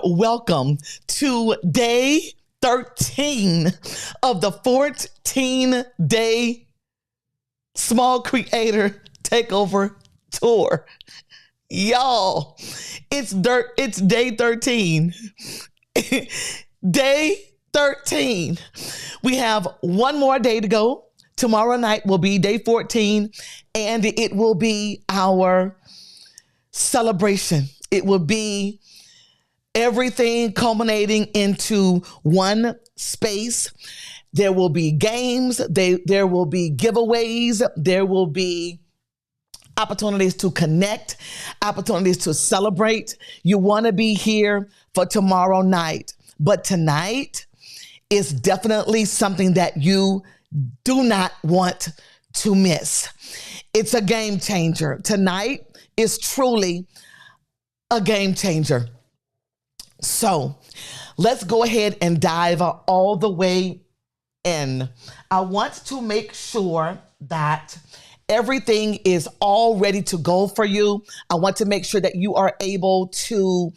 Welcome to day 13 of the 14-day Small Creator Takeover Tour. Y'all, it's day 13. Day 13. We have one more day to go. Tomorrow night will be day 14, and it will be our celebration. It will be everything culminating into one space. There will be games, there will be giveaways, there will be opportunities to connect, opportunities to celebrate. You want to be here for tomorrow night. But tonight is definitely something that you do not want to miss. It's a game changer. Tonight is truly a game changer. So let's go ahead and dive all the way in. I want to make sure that everything is all ready to go for you. I want to make sure that you are able to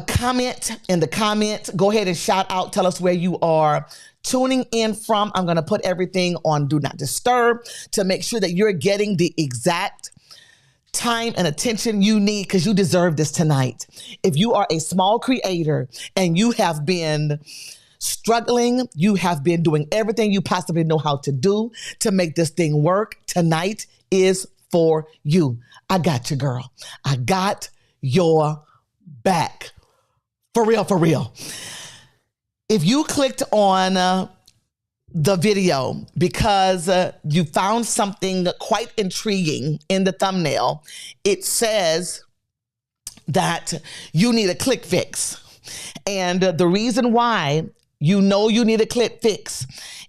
comment in the comments. Go ahead and shout out. Tell us where you are tuning in from. I'm going to put everything on Do Not Disturb to make sure that you're getting the exact time and attention you need, because you deserve this tonight. If you are a small creator and you have been struggling, you have been doing everything you possibly know how to do to make this thing work, tonight is for you. I got you, girl. I got your back. For real, for real. If you clicked on the video because you found something quite intriguing in the thumbnail, it says that you need a click fix. And the reason why you know you need a click fix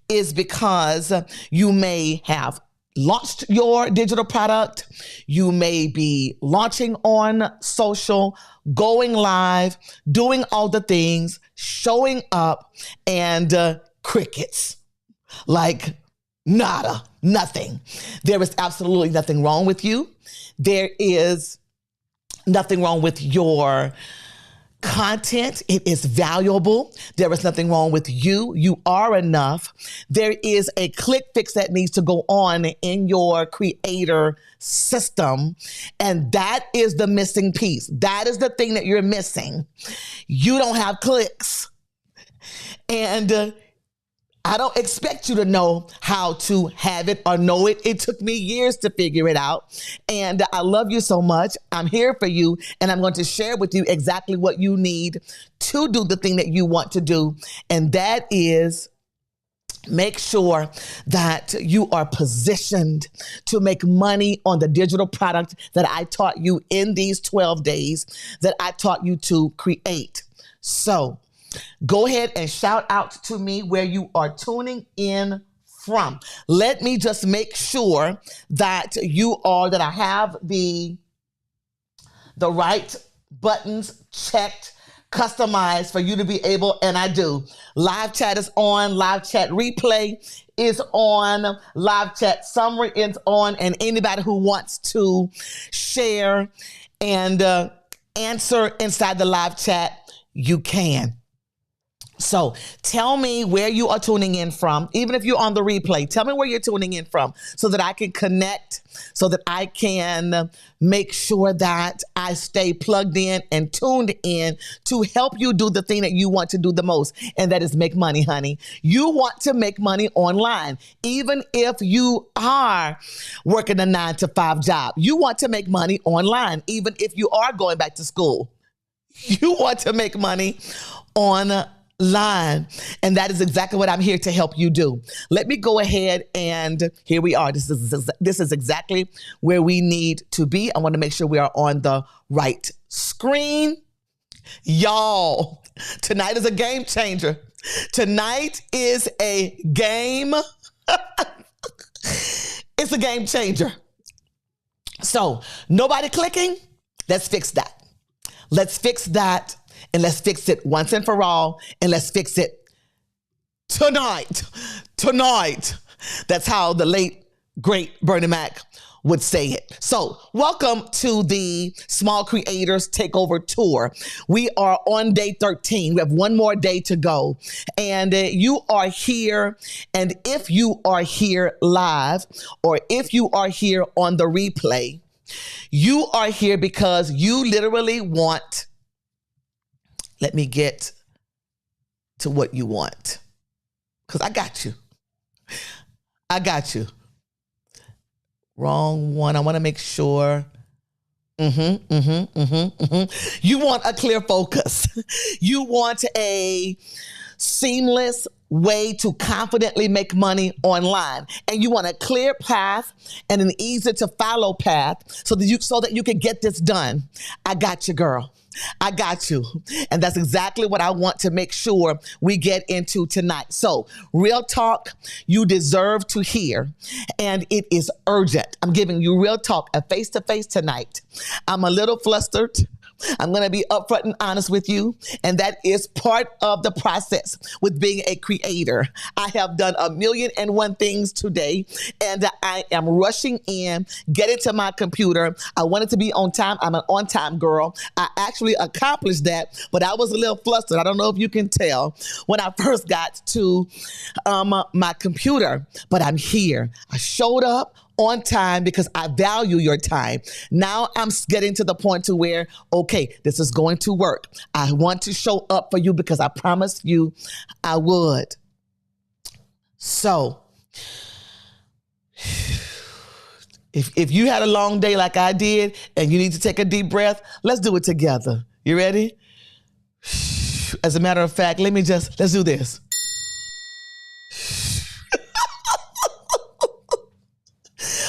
is because you may have launched your digital product. You may be launching on social, going live, doing all the things, showing up, and crickets. Like nada, nothing. There is absolutely nothing wrong with you. There is nothing wrong with your content. It is valuable. There is nothing wrong with you. You are enough. There is a click fix that needs to go on in your creator system. And that is the missing piece. That is the thing that you're missing. You don't have clicks. And I don't expect you to know how to have it or know it. It took me years to figure it out. And I love you so much. I'm here for you. And I'm going to share with you exactly what you need to do the thing that you want to do. And that is make sure that you are positioned to make money on the digital product that I taught you in these 12 days that I taught you to create. So go ahead and shout out to me where you are tuning in from. Let me just make sure that that I have the right buttons checked, customized for you to be able, and I do. Live chat is on, live chat replay is on, live chat summary is on, and anybody who wants to share and answer inside the live chat, you can. So tell me where you are tuning in from. Even if you're on the replay, tell me where you're tuning in from so that I can connect, so that I can make sure that I stay plugged in and tuned in to help you do the thing that you want to do the most, and that is make money, honey. You want to make money online, even if you are working a 9-to-5 job. You want to make money online, even if you are going back to school. You want to make money online. And that is exactly what I'm here to help you do. Let me go ahead, and here we are. This is exactly where we need to be. I want to make sure we are on the right screen. Y'all, tonight is a game changer. Tonight is a game. It's a game changer. So nobody clicking. Let's fix that. Let's fix that. And let's fix it once and for all. And let's fix it tonight. Tonight. That's how the late, great Bernie Mac would say it. So welcome to the Small Creators Takeover Tour. We are on day 13. We have one more day to go. And you are here. And if you are here live, or if you are here on the replay, you are here because you literally want. Let me get to what you want, because I got you. I got you. Wrong one. I want to make sure. You want a clear focus. You want a seamless way to confidently make money online. And you want a clear path and an easy to follow path so that you can get this done. I got you, girl. I got you. And that's exactly what I want to make sure we get into tonight. So, real talk, you deserve to hear, and it is urgent. I'm giving you real talk, a face-to-face tonight. I'm a little flustered. I'm going to be upfront and honest with you, and that is part of the process with being a creator. I have done 1,000,001 things today, and I am rushing in, getting to my computer. I wanted to be on time. I'm an on-time girl. I actually accomplished that, but I was a little flustered. I don't know if you can tell when I first got to my computer, but I'm here. I showed up on time because I value your time. Now I'm getting to the point to where, okay, this is going to work. I want to show up for you because I promised you I would. So, if you had a long day like I did and you need to take a deep breath, let's do it together. You ready? As a matter of fact, let's do this.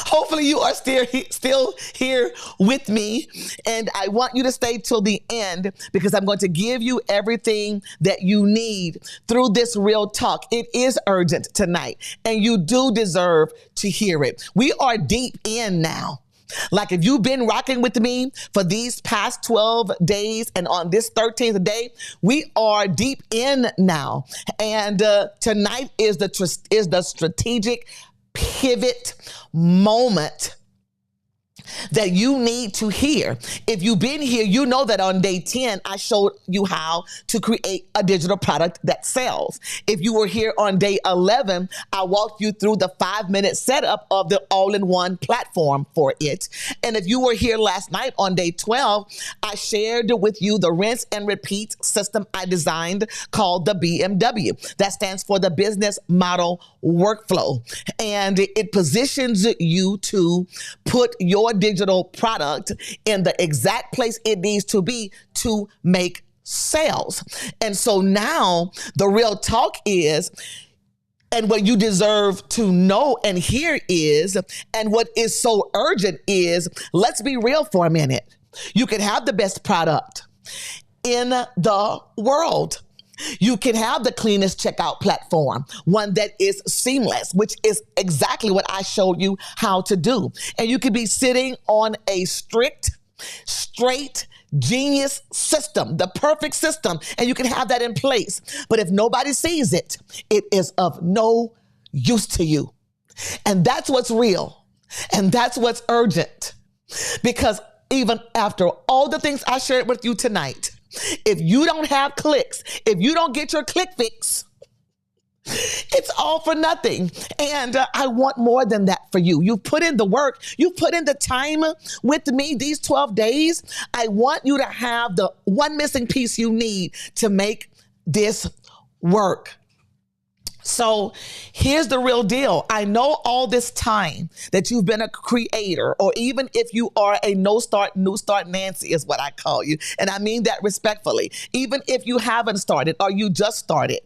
Hopefully you are still here with me, and I want you to stay till the end because I'm going to give you everything that you need through this real talk. It is urgent tonight, and you do deserve to hear it. We are deep in now. Like if you've been rocking with me for these past 12 days and on this 13th day, we are deep in now. And tonight is the strategic pivot moment that you need to hear. If you've been here, you know that on day 10, I showed you how to create a digital product that sells. If you were here on day 11, I walked you through the 5-minute setup of the all-in-one platform for it. And if you were here last night on day 12, I shared with you the rinse and repeat system I designed called the BMW. That stands for the Business Model Workflow. And it positions you to put your digital product in the exact place it needs to be to make sales. And so now the real talk is, and what you deserve to know and hear is, and what is so urgent is, let's be real for a minute. You can have the best product in the world. You can have the cleanest checkout platform, one that is seamless, which is exactly what I showed you how to do. And you could be sitting on a strict, straight, genius system, the perfect system, and you can have that in place. But if nobody sees it, it is of no use to you. And that's what's real. And that's what's urgent. Because even after all the things I shared with you tonight, If you don't have clicks, if you don't get your click fix, it's all for nothing. And I want more than that for you. You've put in the work. You've put in the time with me these 12 days. I want you to have the one missing piece you need to make this work. So here's the real deal. I know all this time that you've been a creator, or even if you are a new start Nancy is what I call you. And I mean that respectfully. Even if you haven't started or you just started,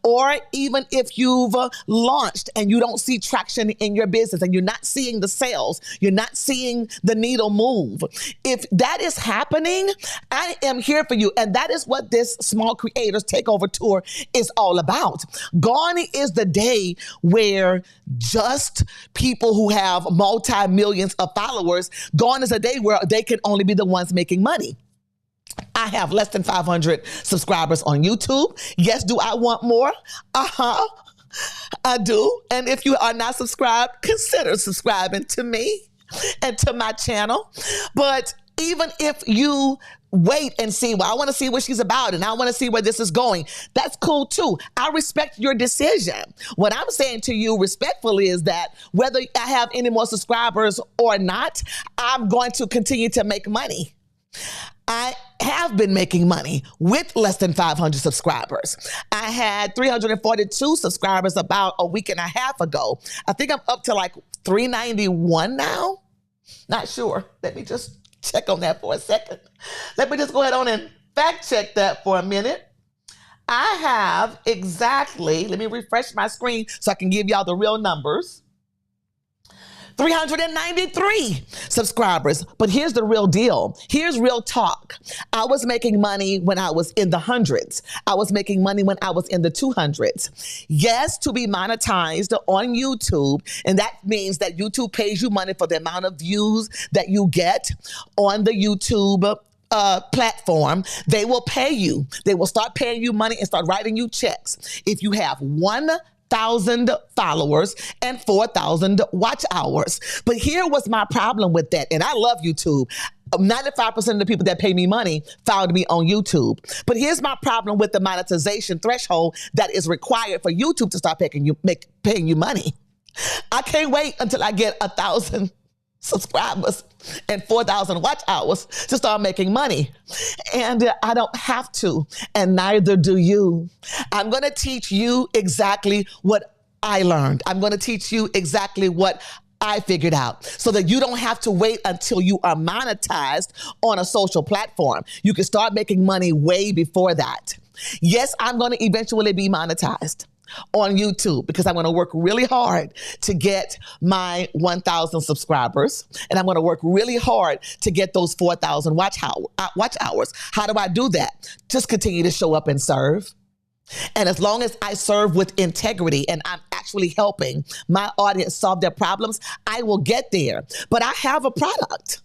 or even if you've launched and you don't see traction in your business and you're not seeing the sales, you're not seeing the needle move. If that is happening, I am here for you. And that is what this Small Creators Takeover Tour is all about. Gone is the day where just people who have multi-millions of followers, gone is a day where they can only be the ones making money. I have less than 500 subscribers on YouTube. Yes, do I want more? I do. And if you are not subscribed, consider subscribing to me and to my channel. But even if you wait and see, well, I want to see what she's about and I want to see where this is going, that's cool too. I respect your decision. What I'm saying to you respectfully is that whether I have any more subscribers or not, I'm going to continue to make money. I have been making money with less than 500 subscribers. I had 342 subscribers about a week and a half ago. I think I'm up to like 391 now. Not sure. Let me just check on that for a second. Let me just go ahead on and fact check that for a minute. I have exactly, let me refresh my screen so I can give y'all the real numbers. 393 subscribers. But here's the real deal. Here's real talk. I was making money when I was in the hundreds. I was making money when I was in the 200s. Yes, to be monetized on YouTube. And that means that YouTube pays you money for the amount of views that you get on the YouTube platform. They will pay you. They will start paying you money and start writing you checks. If you have 1,000 followers and 4,000 watch hours. But here was my problem with that. And I love YouTube. 95% of the people that pay me money found me on YouTube. But here's my problem with the monetization threshold that is required for YouTube to start paying you money. I can't wait until I get 1,000 subscribers and 4,000 watch hours to start making money. And I don't have to, and neither do you. I'm going to teach you exactly what I learned. I'm going to teach you exactly what I figured out so that you don't have to wait until you are monetized on a social platform. You can start making money way before that. Yes, I'm going to eventually be monetized on YouTube because I'm going to work really hard to get my 1,000 subscribers, and I'm going to work really hard to get those 4,000 watch hours. How do I do that? Just continue to show up and serve. And as long as I serve with integrity and I'm actually helping my audience solve their problems, I will get there. But I have a product.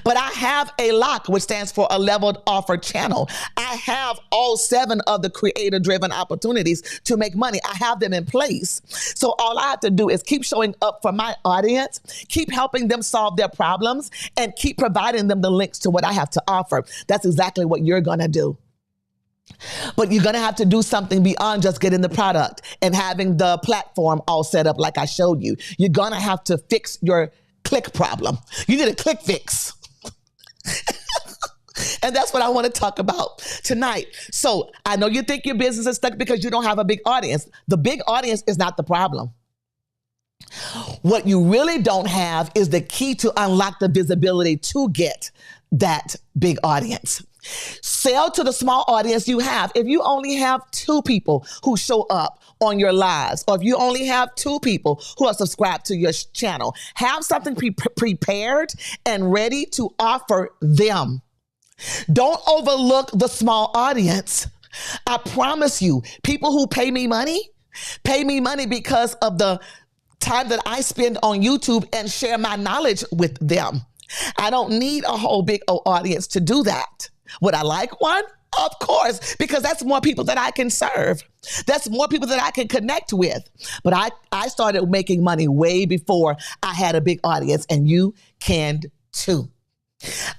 But I have a lock, which stands for a leveled offer channel. I have all 7 of the creator-driven opportunities to make money. I have them in place. So all I have to do is keep showing up for my audience, keep helping them solve their problems, and keep providing them the links to what I have to offer. That's exactly what you're going to do. But you're going to have to do something beyond just getting the product and having the platform all set up like I showed you. You're going to have to fix your click problem. You need a click fix. And that's what I want to talk about tonight. So I know you think your business is stuck because you don't have a big audience. The big audience is not the problem. What you really don't have is the key to unlock the visibility to get that big audience. Sell to the small audience you have. If you only have 2 people who show up on your lives, or if you only have 2 people who are subscribed to your channel, have something prepared and ready to offer them. Don't overlook the small audience. I promise you, people who pay me money because of the time that I spend on YouTube and share my knowledge with them. I don't need a whole big audience to do that. Would I like one? Of course, because that's more people that I can serve. That's more people that I can connect with. But I started making money way before I had a big audience, and you can too.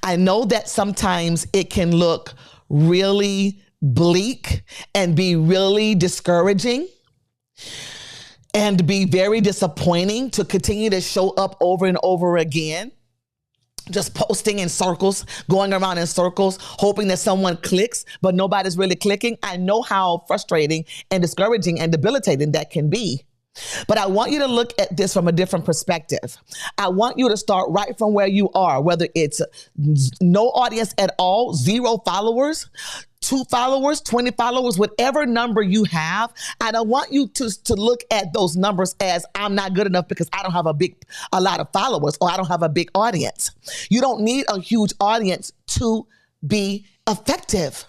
I know that sometimes it can look really bleak and be really discouraging and be very disappointing to continue to show up over and over again, just posting in circles, going around in circles, hoping that someone clicks, but nobody's really clicking. I know how frustrating and discouraging and debilitating that can be. But I want you to look at this from a different perspective. I want you to start right from where you are, whether it's no audience at all, 0 followers, 2 followers, 20 followers, whatever number you have. I don't want you to look at those numbers as I'm not good enough because I don't have a lot of followers or I don't have a big audience. You don't need a huge audience to be effective.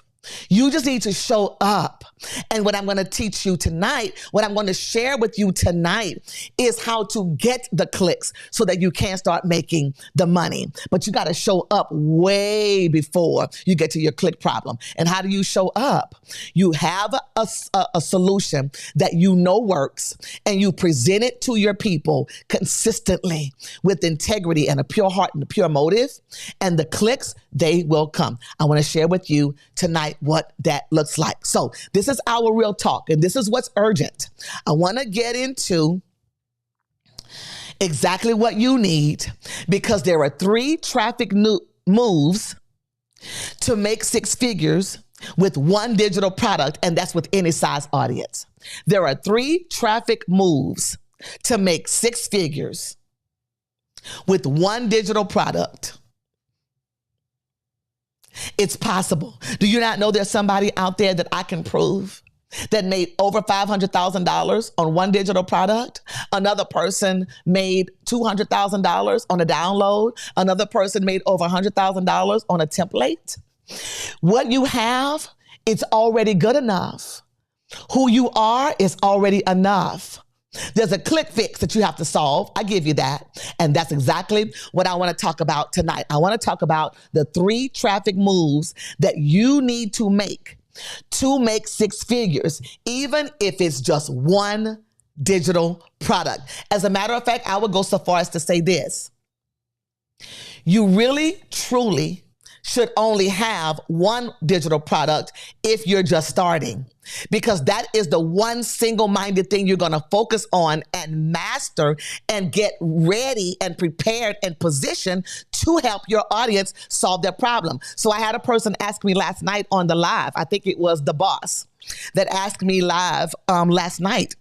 You just need to show up. And what I'm going to teach you tonight, what I'm going to share with you tonight is how to get the clicks so that you can start making the money. But you got to show up way before you get to your click problem. And how do you show up? You have a solution that you know works and you present it to your people consistently with integrity and a pure heart and a pure motive. And the clicks, they will come. I want to share with you tonight what that looks like. So this is our real talk, and this is what's urgent. I want to get into exactly what you need because there are 3 traffic moves to make 6 figures with one digital product, and that's with any size audience. There are 3 traffic moves to make 6 figures with one digital product. It's possible. Do you not know there's somebody out there that I can prove that made over $500,000 on one digital product? Another person made $200,000 on a download. Another person made over $100,000 on a template. What you have, it's already good enough. Who you are is already enough. There's a click fix that you have to solve. I give you that. And that's exactly what I want to talk about tonight. I want to talk about the 3 traffic moves that you need to make 6 figures, even if it's just one digital product. As a matter of fact, I would go so far as to say this. You really, truly should only have one digital product if you're just starting, because that is the one single-minded thing you're going to focus on and master and get ready and prepared and positioned to help your audience solve their problem. So I had a person ask me last night on the live, I think it was the boss that asked me live last night.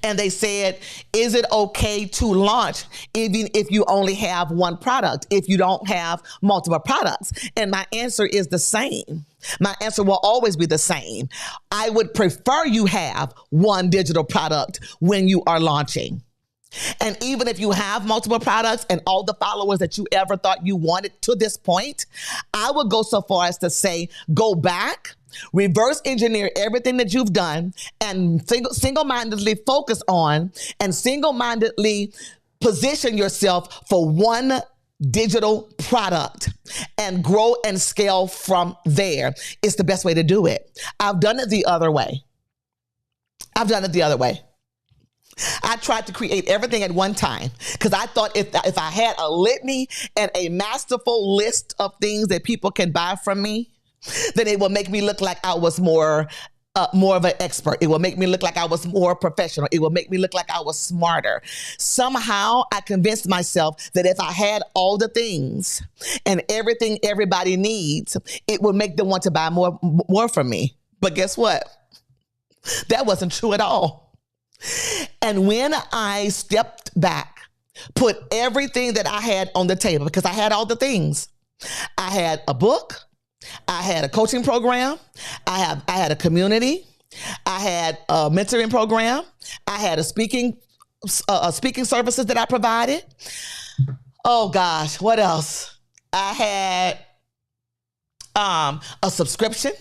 And they said, is it okay to launch even if you only have one product, if you don't have multiple products? And my answer is the same. My answer will always be the same. I would prefer you have one digital product when you are launching. And even if you have multiple products and all the followers that you ever thought you wanted to this point, I would go so far as to say, go back, reverse engineer everything that you've done and single-mindedly focus on and single-mindedly position yourself for one digital product and grow and scale from there. It's the best way to do it. I've done it the other way. I tried to create everything at one time because I thought if I had a litany and a masterful list of things that people can buy from me, then it will make me look like I was more of an expert. It will make me look like I was more professional. It will make me look like I was smarter. Somehow I convinced myself that if I had all the things and everything everybody needs, it would make them want to buy more from me. But guess what? That wasn't true at all. And when I stepped back, put everything that I had on the table, because I had all the things. I had a book. I had a coaching program. I had a community. I had a mentoring program. I had a speaking services that I provided. Oh gosh, what else? I had a subscription.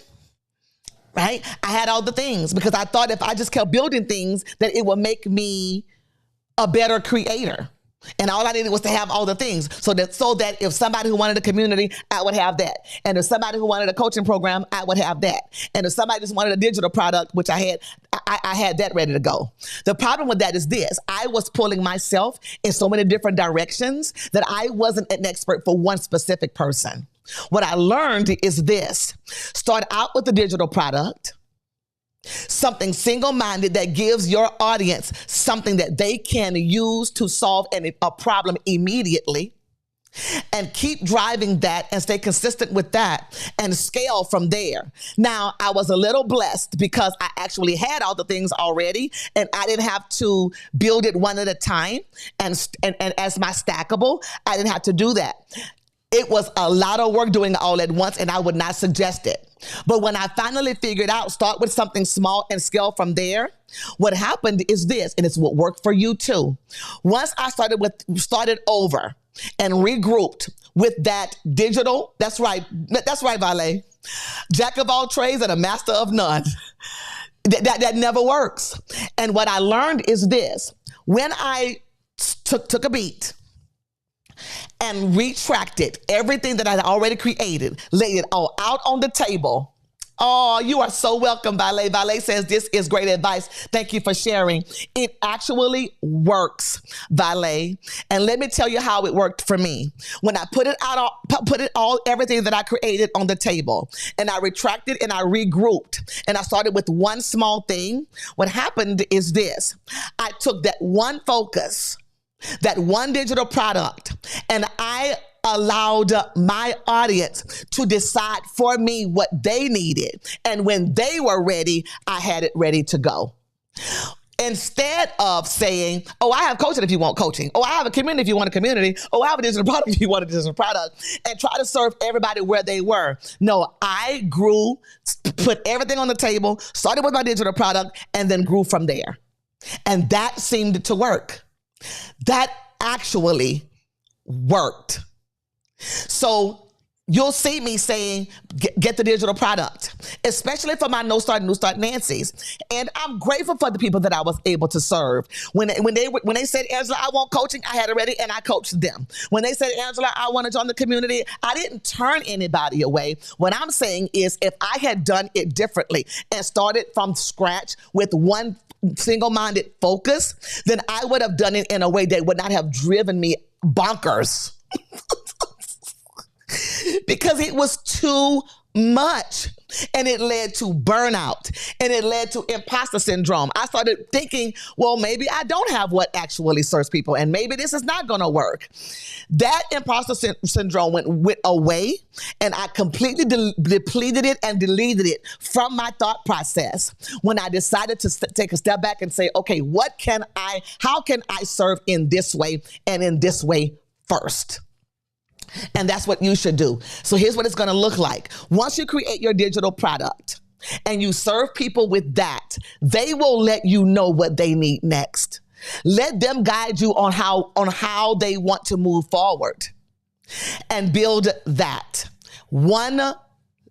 Right? I had all the things because I thought if I just kept building things that it would make me a better creator. And all I needed was to have all the things so that if somebody who wanted a community, I would have that. And if somebody who wanted a coaching program, I would have that. And if somebody just wanted a digital product, which I had that ready to go. The problem with that is this. I was pulling myself in so many different directions that I wasn't an expert for one specific person. What I learned is this: start out with a digital product, something single-minded that gives your audience something that they can use to solve a problem immediately, and keep driving that and stay consistent with that and scale from there. Now, I was a little blessed because I actually had all the things already and I didn't have to build it one at a time and as my stackable, I didn't have to do that. It was a lot of work doing it all at once, and I would not suggest it. But when I finally figured out, start with something small and scale from there, what happened is this, and it's what worked for you too. Once I started over and regrouped with that digital, that's right, Valet, jack of all trades and a master of none. That never works. And what I learned is this: when I took a beat and retracted everything that I had already created, laid it all out on the table. Oh, you are so welcome, Valet. Valet says this is great advice. Thank you for sharing. It actually works, Valet. And let me tell you how it worked for me. When I put everything that I created on the table, and I retracted and I regrouped, and I started with one small thing, what happened is this: I took that one focus, that one digital product, and I allowed my audience to decide for me what they needed. And when they were ready, I had it ready to go. Instead of saying, oh, I have coaching if you want coaching. Oh, I have a community if you want a community. Oh, I have a digital product if you want a digital product. And try to serve everybody where they were. No, I grew, put everything on the table, started with my digital product, and then grew from there. And that seemed to work. That actually worked. So you'll see me saying, get the digital product, especially for my No Start, New Start Nancy's. And I'm grateful for the people that I was able to serve. When they said, Angela, I want coaching, I had it ready and I coached them. When they said, Angela, I want to join the community, I didn't turn anybody away. What I'm saying is, if I had done it differently and started from scratch with one single-minded focus, then I would have done it in a way that would not have driven me bonkers. Because it was too much, and it led to burnout, and it led to imposter syndrome. I started thinking, well, maybe I don't have what actually serves people, and maybe this is not going to work. That imposter syndrome went away, and I completely depleted it and deleted it from my thought process when I decided to take a step back and say, okay, how can I serve in this way and in this way first? And that's what you should do. So here's what it's going to look like. Once you create your digital product and you serve people with that, they will let you know what they need next. Let them guide you on how they want to move forward, and build that one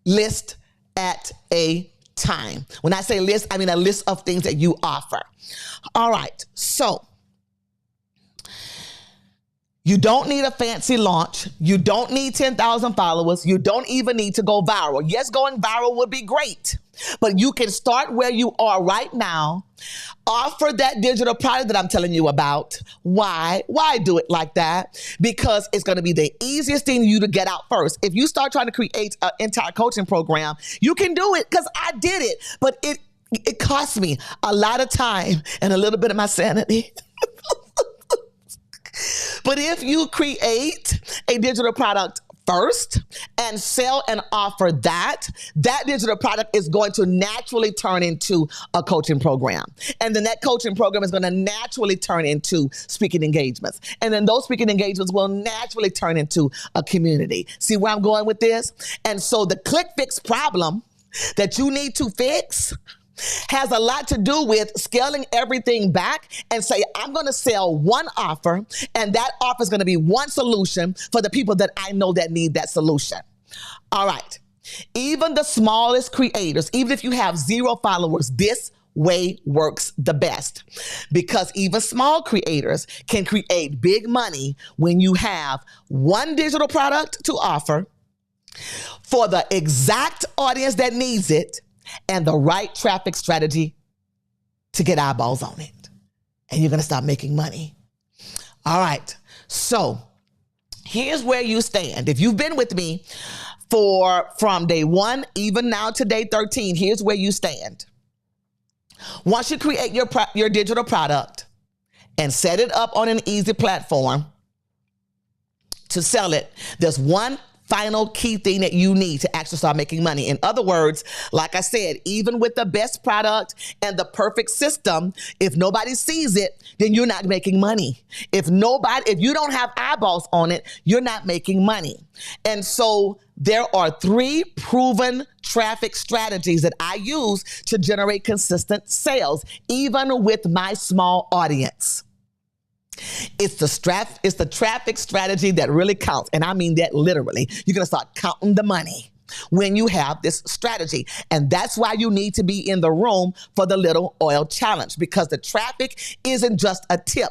list at a time. When I say list, I mean a list of things that you offer. All right. So you don't need a fancy launch. You don't need 10,000 followers. You don't even need to go viral. Yes, going viral would be great, but you can start where you are right now. Offer that digital product that I'm telling you about. Why? Why do it like that? Because it's going to be the easiest thing for you to get out first. If you start trying to create an entire coaching program, you can do it, because I did it, but it cost me a lot of time and a little bit of my sanity. But if you create a digital product first and sell and offer that digital product is going to naturally turn into a coaching program. And then that coaching program is going to naturally turn into speaking engagements. And then those speaking engagements will naturally turn into a community. See where I'm going with this? And so the click fix problem that you need to fix has a lot to do with scaling everything back and say, I'm going to sell one offer, and that offer is going to be one solution for the people that I know that need that solution. All right. Even the smallest creators, even if you have 0 followers, this way works the best, because even small creators can create big money when you have one digital product to offer for the exact audience that needs it, and the right traffic strategy to get eyeballs on it. And you're going to start making money. All right. So Here's where you stand. If you've been with me from day 1, even now to day 13, here's where you stand. Once you create your digital product and set it up on an easy platform to sell it, there's one final key thing that you need to actually start making money. In other words, like I said, even with the best product and the perfect system, if nobody sees it, then you're not making money. If you don't have eyeballs on it, you're not making money. And so there are 3 proven traffic strategies that I use to generate consistent sales, even with my small audience. It's the traffic strategy that really counts. And I mean that literally. You're going to start counting the money when you have this strategy. And that's why you need to be in the room for the Little Oil Challenge, because the traffic isn't just a tip.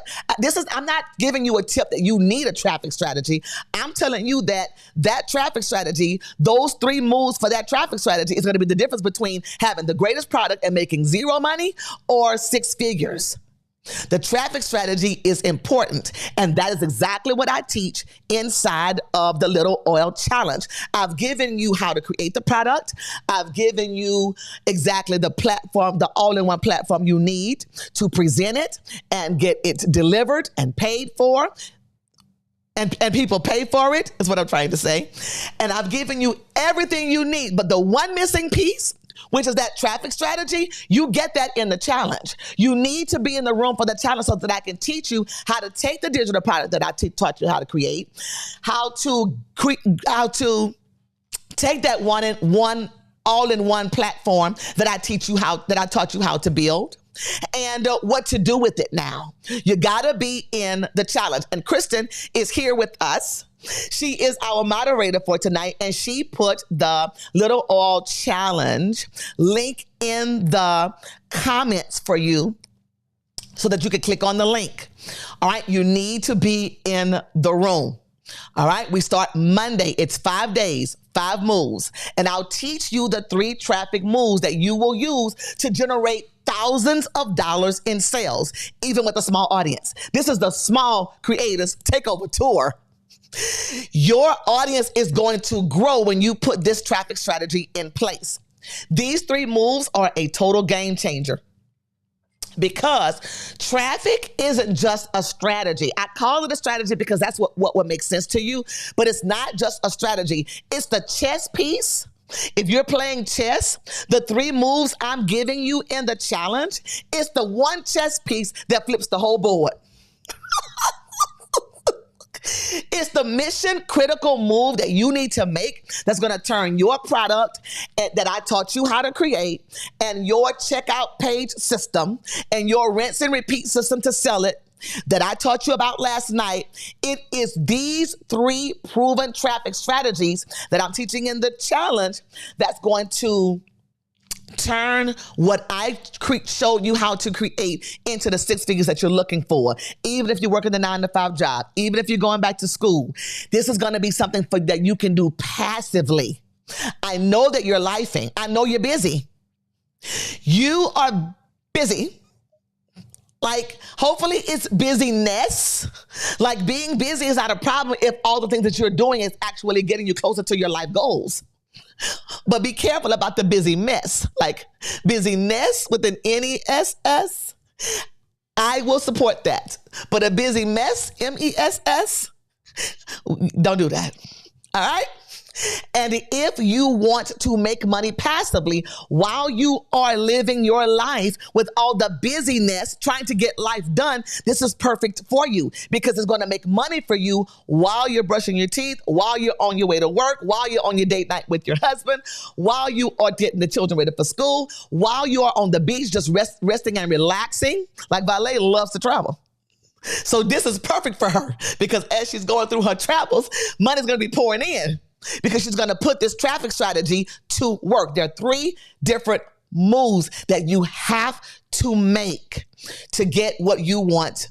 I'm not giving you a tip that you need a traffic strategy. I'm telling you that traffic strategy, those 3 moves for that traffic strategy is going to be the difference between having the greatest product and making 0 money or 6 figures. The traffic strategy is important, and that is exactly what I teach inside of the Little Oil Challenge. I've given you how to create the product. I've given you exactly the platform, the all-in-one platform you need to present it and get it delivered and paid for. And people pay for it, is what I'm trying to say. And I've given you everything you need, but the one missing piece, which is that traffic strategy, you get that in the challenge. You need to be in the room for the challenge so that I can teach you how to take the digital product that I taught you how to create, how to take that one all-in-one platform that I taught you how to build, and what to do with it now. You gotta be in the challenge. And Kristen is here with us. She is our moderator for tonight, and she put the Little Oil Challenge link in the comments for you so that you can click on the link. All right, you need to be in the room. All right, we start Monday. It's 5 days, 5 moves, and I'll teach you the 3 traffic moves that you will use to generate thousands of dollars in sales, even with a small audience. This is the Small Creators Takeover Tour. Your audience is going to grow when you put this traffic strategy in place. These 3 moves are a total game changer, because traffic isn't just a strategy. I call it a strategy because that's what makes sense to you, but it's not just a strategy. It's the chess piece. If you're playing chess, the 3 moves I'm giving you in the challenge, it's the one chess piece that flips the whole board. It's the mission critical move that you need to make that's going to turn your product that I taught you how to create, and your checkout page system, and your rinse and repeat system to sell it that I taught you about last night. It is these 3 proven traffic strategies that I'm teaching in the challenge that's going to turn what I showed you how to create into the 6 figures that you're looking for. Even if you're working the 9-to-5 job, even if you're going back to school, this is going to be something that you can do passively. I know that you're lifing. I know you're busy. You are busy. Like, hopefully it's busyness. Like, being busy is not a problem if all the things that you're doing is actually getting you closer to your life goals. But be careful about the busy mess. Like, busyness with an N-E-S-S, I will support that. But a busy mess, M-E-S-S, don't do that. All right? And if you want to make money passively while you are living your life with all the busyness trying to get life done, this is perfect for you, because it's going to make money for you while you're brushing your teeth, while you're on your way to work, while you're on your date night with your husband, while you are getting the children ready for school, while you are on the beach just resting and relaxing. Like, Valet loves to travel. So this is perfect for her, because as she's going through her travels, money's going to be pouring in, because she's going to put this traffic strategy to work. There are 3 different moves that you have to make to get what you want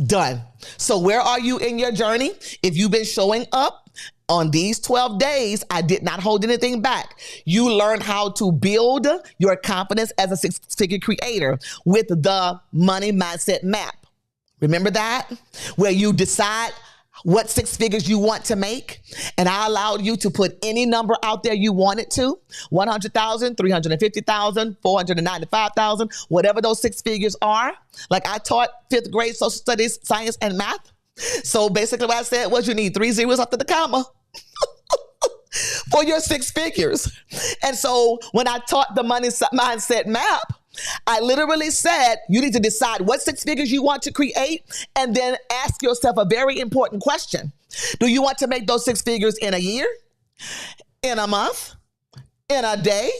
done. So where are you in your journey? If you've been showing up on these 12 days, I did not hold anything back. You learned how to build your confidence as a 6-figure creator with the money mindset map. Remember that? Where you decide what six figures you want to make. And I allowed you to put any number out there you wanted to, 100,000, 350,000, 495,000, whatever those six figures are. Like I taught fifth grade social studies, science, and math. So basically what I said was you need 3 zeros after the comma for your six figures. And so when I taught the money mindset map, I literally said, you need to decide what six figures you want to create and then ask yourself a very important question. Do you want to make those six figures in a year, in a month, in a day,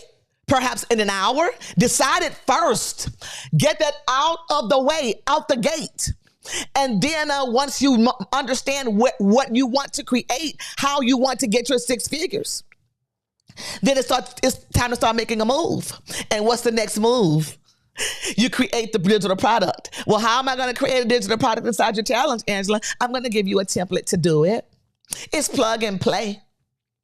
perhaps in an hour? Decide it first. Get that out of the way, out the gate. And then once you understand what you want to create, how you want to get your six figures, then it's time to start making a move. And what's the next move? You create the digital product. Well, how am I going to create a digital product inside your challenge, Angela? I'm going to give you a template to do it. It's plug and play.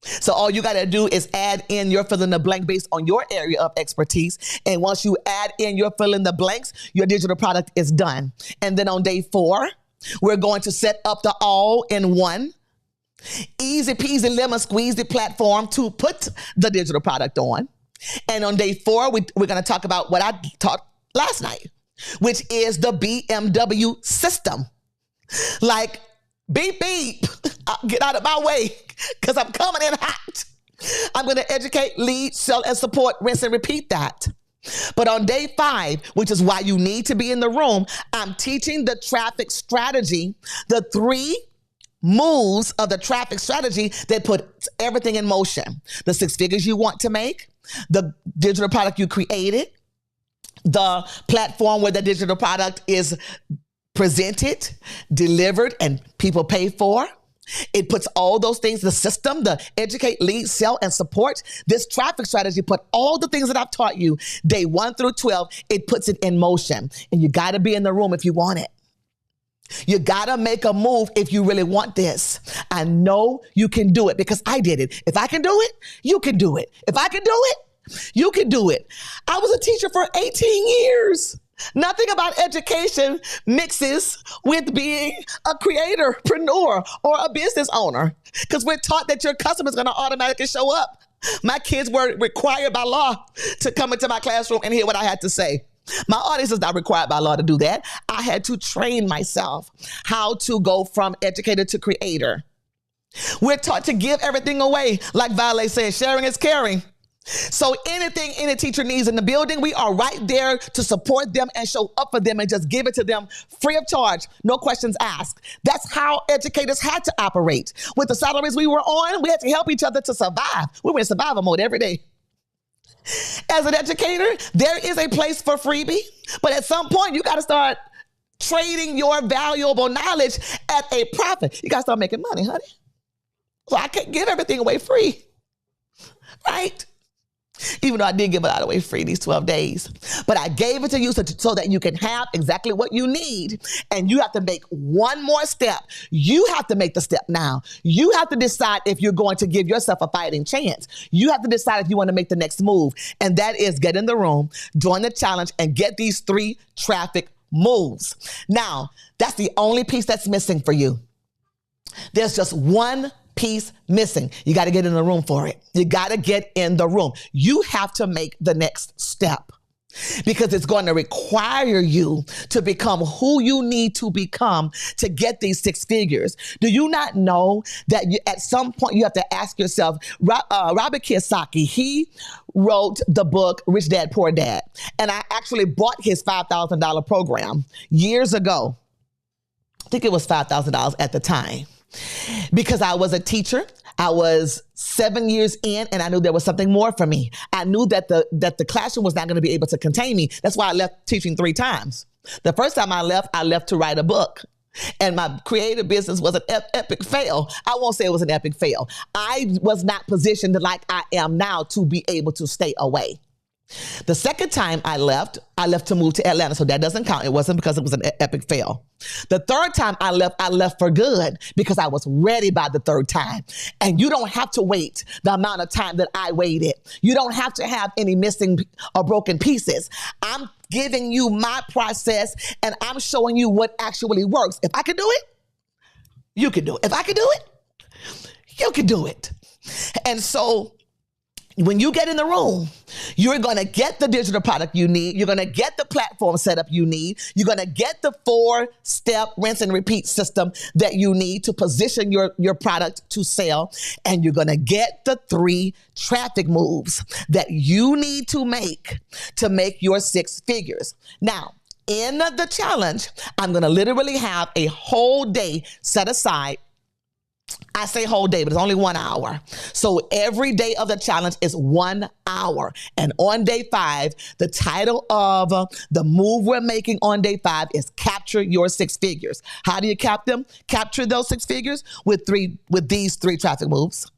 So all you got to do is add in your fill in the blank based on your area of expertise. And once you add in your fill in the blanks, your digital product is done. And then on day 4, we're going to set up the all-in-one, easy peasy lemon squeezy platform to put the digital product on. And on day 4, we're going to talk about what I taught last night, which is the BMW system. Like, beep, beep, get out of my way because I'm coming in hot. I'm going to educate, lead, sell, and support, rinse, and repeat that. But on day 5, which is why you need to be in the room, I'm teaching the traffic strategy, the 3 moves of the traffic strategy that put everything in motion. The six figures you want to make, the digital product you created, the platform where the digital product is presented, delivered, and people pay for. It puts all those things, the system, the educate, lead, sell, and support. This traffic strategy put all the things that I've taught you, day 1 through 12, it puts it in motion. And you got to be in the room if you want it. You got to make a move if you really want this. I know you can do it because I did it. If I can do it, you can do it. If I can do it, you can do it. I was a teacher for 18 years. Nothing about education mixes with being a creatorpreneur or a business owner because we're taught that your customer is going to automatically show up. My kids were required by law to come into my classroom and hear what I had to say. My audience is not required by law to do that. I had to train myself how to go from educator to creator. We're taught to give everything away. Like Vale says, sharing is caring. So anything any teacher needs in the building, we are right there to support them and show up for them and just give it to them free of charge. No questions asked. That's how educators had to operate. With the salaries we were on, we had to help each other to survive. We were in survival mode every day. As an educator, there is a place for freebie, but at some point you got to start trading your valuable knowledge at a profit. You got to start making money, honey. So I can't give everything away free, right? Even though I did give it out away free these 12 days. But I gave it to you so that you can have exactly what you need. And you have to make one more step. You have to make the step now. You have to decide if you're going to give yourself a fighting chance. You have to decide if you want to make the next move. And that is get in the room, join the challenge, and get these 3 traffic moves. Now, that's the only piece that's missing for you. There's just one piece missing. You got to get in the room for it. You got to get in the room. You have to make the next step because it's going to require you to become who you need to become to get these 6 figures. Do you not know that at some point you have to ask yourself, Robert Kiyosaki, he wrote the book Rich Dad, Poor Dad. And I actually bought his $5,000 program years ago. I think it was $5,000 at the time. Because I was a teacher, I was 7 years in, and I knew there was something more for me. I knew that the classroom was not going to be able to contain me. That's why I left teaching 3 times. The first time I left to write a book. And my creative business was an epic fail. I won't say it was an epic fail. I was not positioned like I am now to be able to stay away. The second time I left to move to Atlanta, so that doesn't count. It wasn't because it was an epic fail. The third time I left for good because I was ready by the third time. And you don't have to wait the amount of time that I waited. You don't have to have any missing or broken pieces. I'm giving you my process and I'm showing you what actually works. If I can do it, You can do it. If I can do it, you can do it. And so when you get in the room, you're going to get the digital product you need. You're going to get the platform setup you need. You're going to get the 4-step rinse and repeat system that you need to position your product to sell. And you're going to get the 3 traffic moves that you need to make your 6 figures. Now, in the challenge, I'm going to literally have a whole day set aside. I say whole day, but it's only 1 hour. So every day of the challenge is 1 hour. And on day 5, the title of the move we're making on day 5 is Capture Your 6 Figures. How do you capture those 6 figures? With these 3 traffic moves.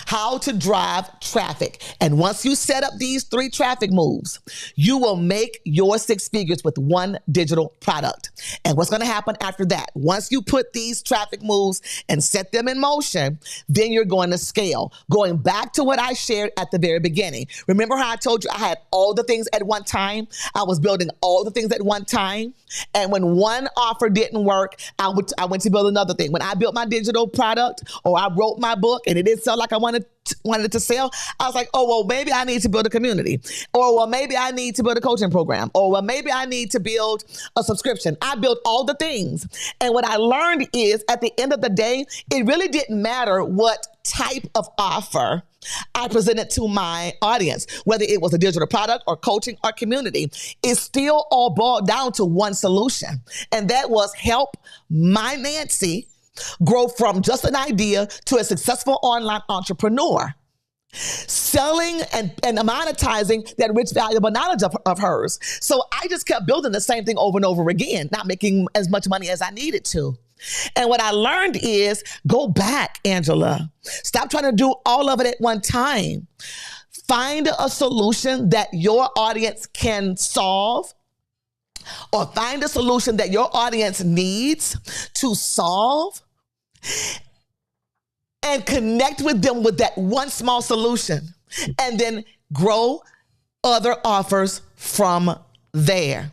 How to drive traffic. And once you set up these 3 traffic moves, you will make your 6 figures with 1 digital product. And what's going to happen after that? Once you put these traffic moves and set them in motion, then you're going to scale. Going back to what I shared at the very beginning. Remember how I told you I had all the things at one time? I was building all the things at one time. And when one offer didn't work, I went to build another thing. When I built my digital product, or I wrote my book and it didn't sell like I wanted it to sell, I was like, oh, well, maybe I need to build a community. Or, well, maybe I need to build a coaching program. Or, well, maybe I need to build a subscription. I built all the things. And what I learned is at the end of the day, it really didn't matter what type of offer I presented to my audience, whether it was a digital product or coaching or community. It still all boiled down to one solution. And that was help my Nancy grow from just an idea to a successful online entrepreneur, selling and monetizing that rich, valuable knowledge of hers. So I just kept building the same thing over and over again, not making as much money as I needed to. And what I learned is, go back, Angela. Stop trying to do all of it at one time. Find a solution that your audience can solve, or find a solution that your audience needs to solve, and connect with them with that one small solution, and then grow other offers from there.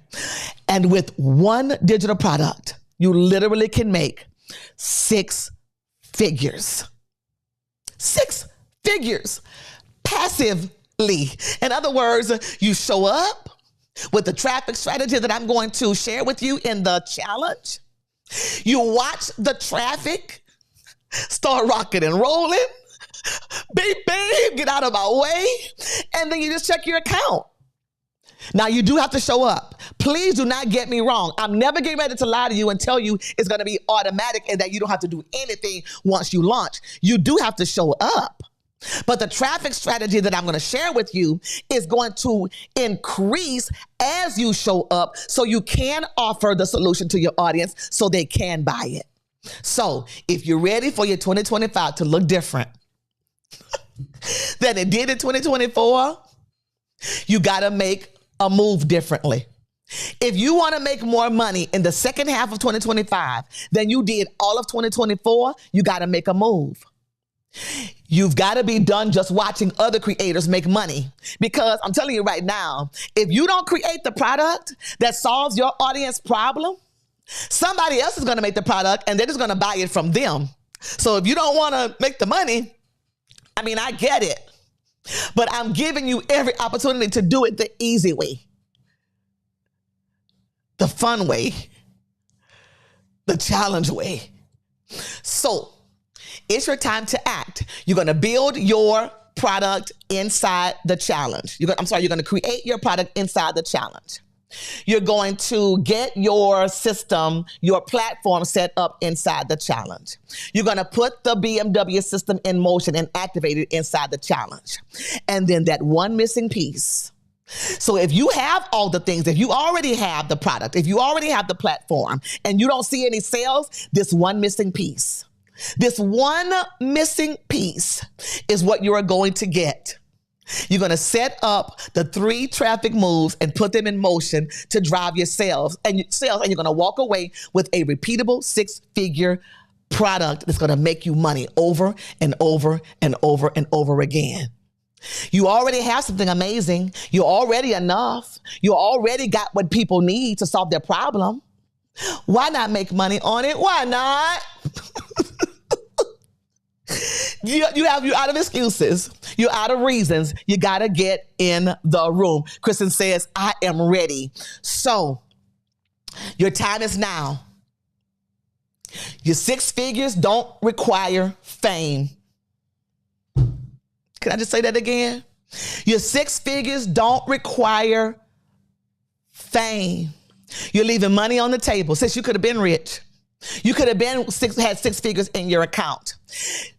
And with one digital product, you literally can make 6 figures. 6 figures passively. In other words, you show up with the traffic strategy that I'm going to share with you in the challenge. You watch the traffic start rocking and rolling. Beep, beep, get out of my way. And then you just check your account. Now, you do have to show up. Please do not get me wrong. I'm never getting ready to lie to you and tell you it's going to be automatic and that you don't have to do anything once you launch. You do have to show up. But the traffic strategy that I'm going to share with you is going to increase as you show up, so you can offer the solution to your audience so they can buy it. So if you're ready for your 2025 to look different than it did in 2024, you got to make a move differently. If you want to make more money in the second half of 2025 than you did all of 2024, you got to make a move. You've got to be done just watching other creators make money. Because I'm telling you right now, if you don't create the product that solves your audience problem, somebody else is going to make the product and they're just going to buy it from them. So if you don't want to make the money, I get it. But I'm giving you every opportunity to do it the easy way, the fun way, the challenge way. So it's your time to act. You're going to build your product inside the challenge. You're going to create your product inside the challenge. You're going to get your system, your platform set up inside the challenge. You're going to put the BMW system in motion and activate it inside the challenge. And then that one missing piece. So if you have all the things, if you already have the product, if you already have the platform and you don't see any sales, this one missing piece. This one missing piece is what you are going to get. You're going to set up the 3 traffic moves and put them in motion to drive your sales, and you're going to walk away with a repeatable 6-figure product that's going to make you money over and over and over and over again. You already have something amazing. You're already enough. You already got what people need to solve their problem. Why not make money on it? Why not? You're out of excuses. You're out of reasons. You got to get in the room. Kristen says, I am ready. So your time is now. Your 6 figures don't require fame. Can I just say that again? Your 6 figures don't require fame. You're leaving money on the table. Since you could have been rich. You could have had 6 figures in your account.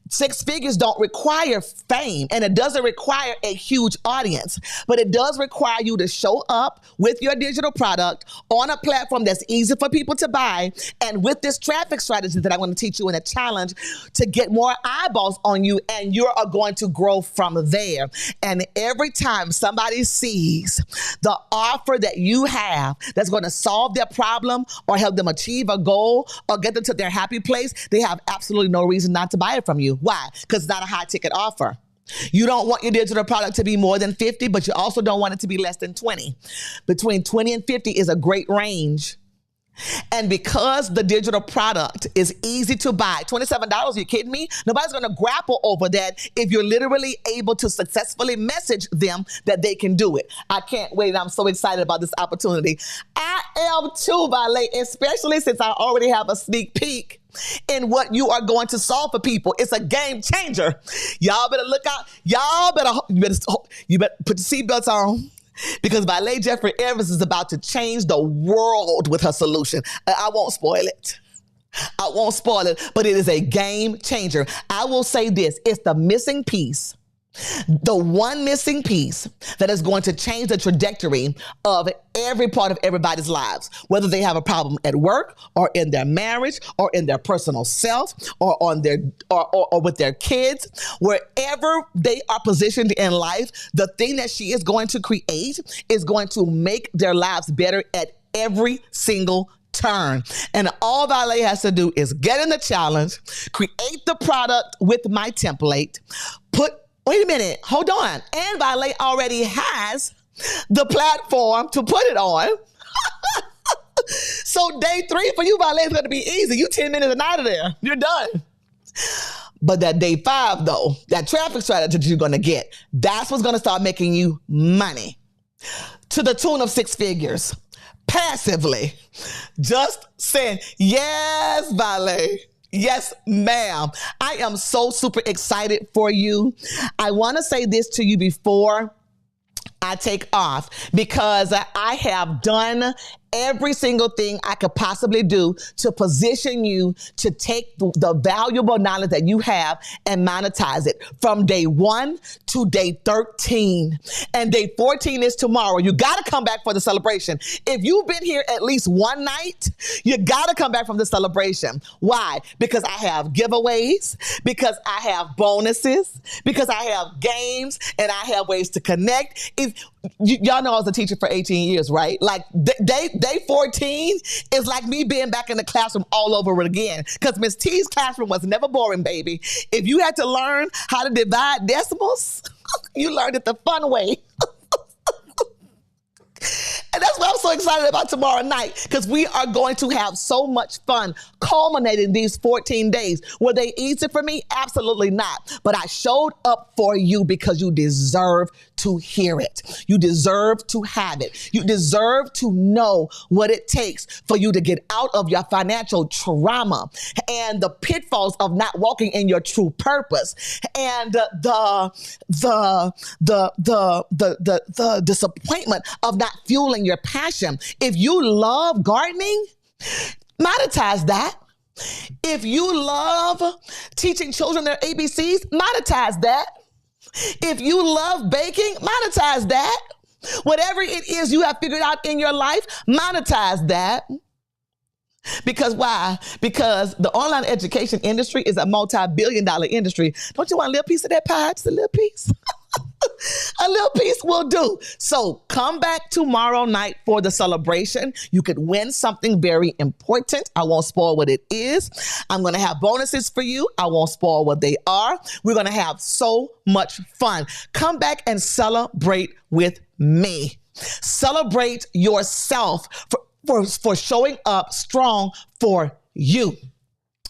6 figures don't require fame, and it doesn't require a huge audience, but it does require you to show up with your digital product on a platform that's easy for people to buy, and with this traffic strategy that I'm going to teach you in a challenge to get more eyeballs on you, and you are going to grow from there. And every time somebody sees the offer that you have that's going to solve their problem or help them achieve a goal or get them to their happy place, they have absolutely no reason not to buy it from you. Why? Because it's not a high ticket offer. You don't want your digital product to be more than 50, but you also don't want it to be less than 20. Between 20 and 50 is a great range. And because the digital product is easy to buy, $27, are you kidding me? Nobody's going to grapple over that if you're literally able to successfully message them that they can do it. I can't wait. I'm so excited about this opportunity. I am too, Valet, especially since I already have a sneak peek in what you are going to solve for people. It's a game changer. Y'all better look out. You better put your seatbelts on. Because Valet Jeffrey Evans is about to change the world with her solution. I won't spoil it. But it is a game changer. I will say this, it's the missing piece. The one missing piece that is going to change the trajectory of every part of everybody's lives, whether they have a problem at work or in their marriage or in their personal self or on their or with their kids, wherever they are positioned in life, the thing that she is going to create is going to make their lives better at every single turn. And all Valet has to do is get in the challenge, create the product with my template, wait a minute, hold on. And Valet already has the platform to put it on. So day 3 for you, Valet, is going to be easy. You 10 minutes and out of there. You're done. But that day 5, though, that traffic strategy that you're going to get, that's what's going to start making you money to the tune of 6 figures. Passively. Just saying, yes, Valet. Yes, ma'am. I am so super excited for you. I want to say this to you before I take off, because I have done every single thing I could possibly do to position you to take the valuable knowledge that you have and monetize it from day 1 to day 13. And day 14 is tomorrow. You got to come back for the celebration. If you've been here at least one night, you got to come back from the celebration. Why? Because I have giveaways, because I have bonuses, because I have games, and I have ways to connect. Y'all know I was a teacher for 18 years, right? Like day 14 is like me being back in the classroom all over again, because Miss T's classroom was never boring, baby. If you had to learn how to divide decimals, you learned it the fun way. And that's what I'm so excited about tomorrow night, because we are going to have so much fun culminating these 14 days. Were they easy for me? Absolutely not. But I showed up for you because you deserve to hear it. You deserve to have it. You deserve to know what it takes for you to get out of your financial trauma and the pitfalls of not walking in your true purpose and the disappointment of not fueling your passion. If you love gardening, monetize that. If you love teaching children their ABCs, monetize that. If you love baking, monetize that. Whatever it is you have figured out in your life, monetize that. Because why? Because the online education industry is a multi-billion-dollar industry. Don't you want a little piece of that pie? Just a little piece. A little piece will do. So come back tomorrow night for the celebration. You could win something very important. I won't spoil what it is. I'm going to have bonuses for you. I won't spoil what they are. We're going to have so much fun. Come back and celebrate with me. Celebrate yourself for showing up strong for you.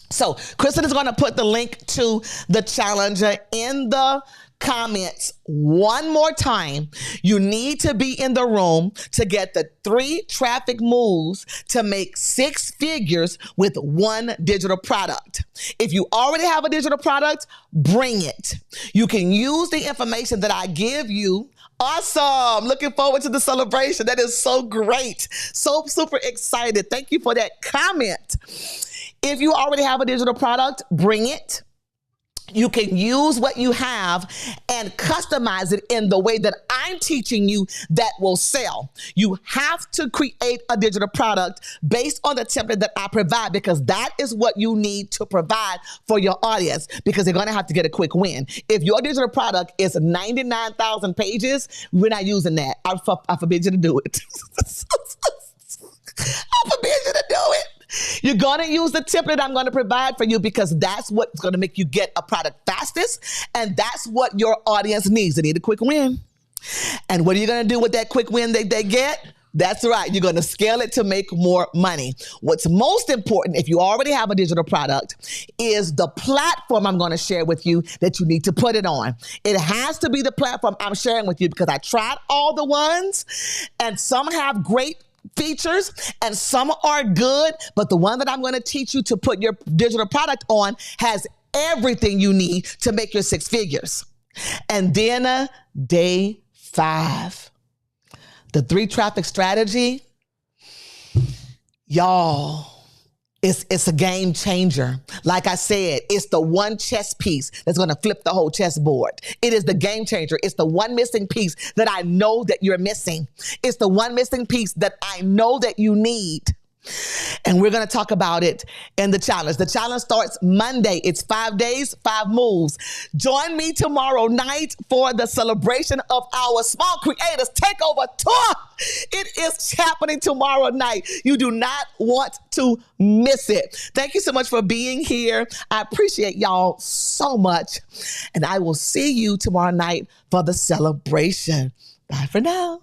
So Kristen is going to put the link to the challenge in the comments one more time. You need to be in the room to get the 3 traffic moves to make 6 figures with one digital product. If you already have a digital product, bring it. You can use the information that I give you. Awesome. Looking forward to the celebration. That is so great. So super excited. Thank you for that comment. If you already have a digital product, bring it. You can use what you have and customize it in the way that I'm teaching you that will sell. You have to create a digital product based on the template that I provide, because that is what you need to provide for your audience, because they're going to have to get a quick win. If your digital product is 99,000 pages, we're not using that. I forbid you to do it. I forbid you to do it. You're going to use the template I'm going to provide for you, because that's what's going to make you get a product fastest. And that's what your audience needs. They need a quick win. And what are you going to do with that quick win they get? That's right. You're going to scale it to make more money. What's most important, if you already have a digital product, is the platform I'm going to share with you that you need to put it on. It has to be the platform I'm sharing with you, because I tried all the ones and some have great features and some are good, but the one that I'm going to teach you to put your digital product on has everything you need to make your 6 figures. And then day 5, the 3 traffic strategy, y'all. It's a game changer. Like I said, it's the one chess piece that's going to flip the whole chessboard. It is the game changer. It's the one missing piece that I know that you're missing. It's the one missing piece that I know that you need. And we're going to talk about it in the challenge. The challenge starts Monday. It's 5 days, 5 moves. Join me tomorrow night for the celebration of our Small Creators Takeover Tour. It is happening tomorrow night. You do not want to miss it. Thank you so much for being here. I appreciate y'all so much. And I will see you tomorrow night for the celebration. Bye for now.